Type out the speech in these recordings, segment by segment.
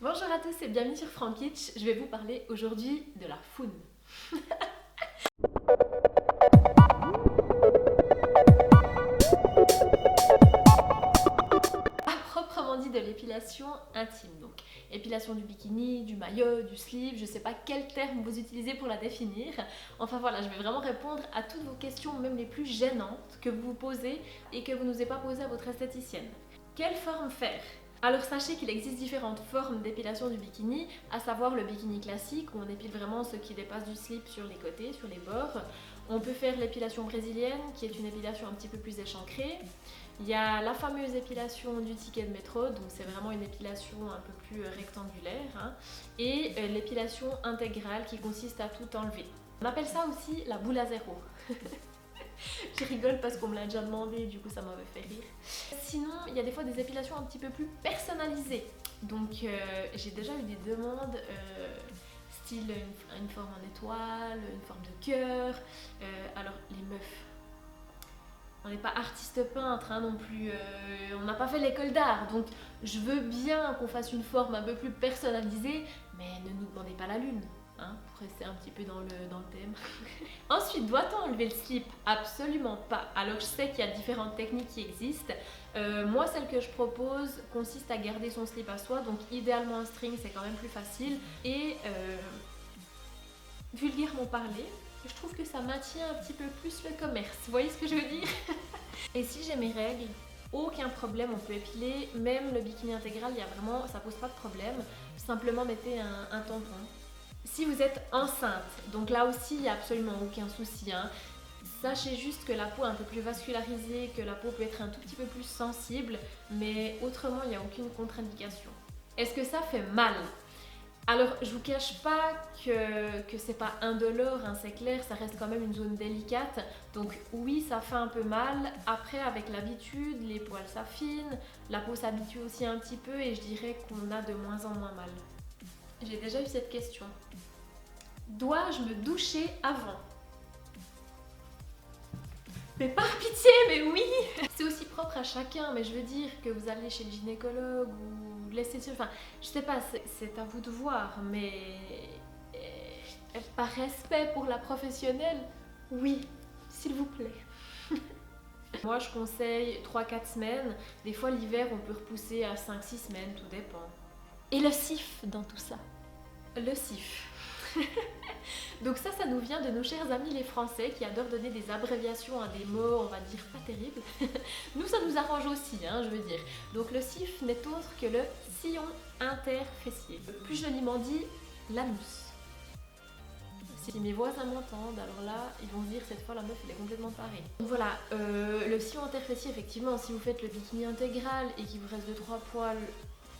Bonjour à tous et bienvenue sur Frankitch. Je vais vous parler aujourd'hui de la foune. À proprement dit de l'épilation intime. Donc épilation du bikini, du maillot, du slip, je sais pas quel terme vous utilisez pour la définir. Enfin voilà, je vais vraiment répondre à toutes vos questions, même les plus gênantes que vous vous posez et que vous n'osez pas poser à votre esthéticienne. Quelle forme faire ? Alors sachez qu'il existe différentes formes d'épilation du bikini, à savoir le bikini classique où on épile vraiment ce qui dépasse du slip sur les côtés, sur les bords. On peut faire l'épilation brésilienne qui est une épilation un petit peu plus échancrée. Il y a la fameuse épilation du ticket de métro, donc c'est vraiment une épilation un peu plus rectangulaire. Et l'épilation intégrale qui consiste à tout enlever. On appelle ça aussi la boule à zéro. Je rigole parce qu'on me l'a déjà demandé, du coup ça m'avait fait rire. Sinon, il y a des fois des épilations un petit peu plus personnalisées. Donc j'ai déjà eu des demandes style une forme en étoile, une forme de cœur. Alors les meufs, on n'est pas artiste peintre non plus, on n'a pas fait l'école d'art. Donc je veux bien qu'on fasse une forme un peu plus personnalisée, mais ne nous demandez pas la lune. Pour rester un petit peu dans le thème. Ensuite, doit-on enlever le slip ? Absolument pas. Alors je sais qu'il y a différentes techniques qui existent. Moi, celle que je propose consiste à garder son slip à soi. Donc idéalement un string, c'est quand même plus facile. Et vulgairement parlé, je trouve que ça maintient un petit peu plus le commerce. Vous voyez ce que je veux dire ? Et si j'ai mes règles, aucun problème, on peut épiler. Même le bikini intégral, ça pose pas de problème. Simplement mettez un tampon. Si vous êtes enceinte, donc là aussi il n'y a absolument aucun souci. Sachez juste que la peau est un peu plus vascularisée, que la peau peut être un tout petit peu plus sensible, mais autrement il n'y a aucune contre-indication. Est-ce que ça fait mal ? Alors je vous cache pas que c'est pas indolore, c'est clair, ça reste quand même une zone délicate, donc oui ça fait un peu mal. Après avec l'habitude, les poils s'affinent, la peau s'habitue aussi un petit peu et je dirais qu'on a de moins en moins mal. J'ai déjà eu cette question. Dois-je me doucher avant ? Mais par pitié, mais oui ! C'est aussi propre à chacun, mais je veux dire que vous allez chez le gynécologue ou l'esthéticienne, enfin, je sais pas, c'est à vous de voir, mais par respect pour la professionnelle, oui, s'il vous plaît. Moi, je conseille 3-4 semaines. Des fois, l'hiver, on peut repousser à 5-6 semaines, tout dépend. Et le CIF dans tout ça ? Le CIF. Donc ça nous vient de nos chers amis les Français qui adorent donner des abréviations à des mots, on va dire, pas terribles. Nous, ça nous arrange aussi, je veux dire. Donc le CIF n'est autre que le sillon interfessier. Plus joliment dit, l'anus. Si mes voisins m'entendent, alors là, ils vont se dire cette fois la meuf elle est complètement tarée. Donc voilà, le sillon interfessier, effectivement, si vous faites le bikini intégral et qu'il vous reste 2-3 poils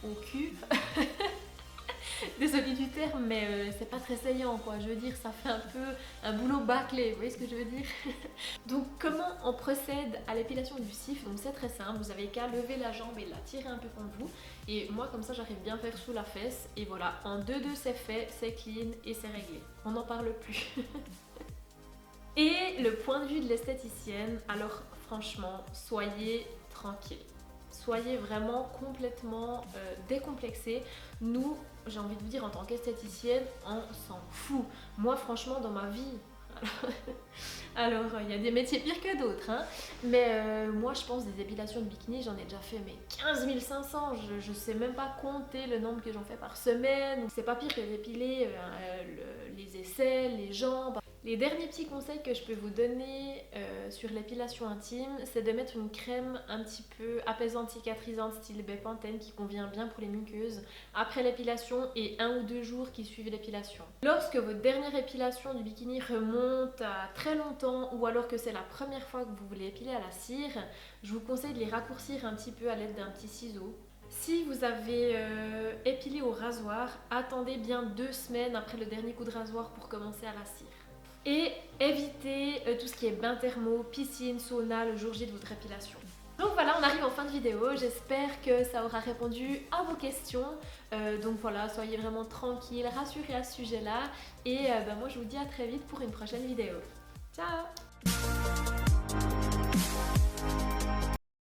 au cul, désolée du terme, mais c'est pas très saillant quoi, je veux dire, ça fait un peu un boulot bâclé, vous voyez ce que je veux dire. Donc comment on procède à l'épilation du CIF ? Donc c'est très simple, vous avez qu'à lever la jambe et la tirer un peu contre vous, et moi comme ça j'arrive bien à faire sous la fesse, et voilà, en 2-2 c'est fait, c'est clean et c'est réglé, on n'en parle plus. Et le point de vue de l'esthéticienne, alors franchement, soyez tranquille. Soyez vraiment complètement décomplexés. Nous, j'ai envie de vous dire, en tant qu'esthéticienne, on s'en fout. Moi, franchement, dans ma vie, alors il y a des métiers pires que d'autres, mais moi, je pense des épilations de bikini, j'en ai déjà fait mais 15 500. Je sais même pas compter le nombre que j'en fais par semaine. C'est pas pire que d'épiler les aisselles, les jambes. Les derniers petits conseils que je peux vous donner sur l'épilation intime, c'est de mettre une crème un petit peu apaisante, cicatrisante, style Bepanthen, qui convient bien pour les muqueuses, après l'épilation et 1 ou 2 jours qui suivent l'épilation. Lorsque votre dernière épilation du bikini remonte à très longtemps, ou alors que c'est la première fois que vous voulez épiler à la cire, je vous conseille de les raccourcir un petit peu à l'aide d'un petit ciseau. Si vous avez épilé au rasoir, attendez bien 2 semaines après le dernier coup de rasoir pour commencer à la cire. Et évitez tout ce qui est bain thermo, piscine, sauna le jour J de votre épilation. Donc voilà, on arrive en fin de vidéo, j'espère que ça aura répondu à vos questions. Donc voilà, soyez vraiment tranquilles, rassurés à ce sujet-là. Et moi je vous dis à très vite pour une prochaine vidéo. Ciao!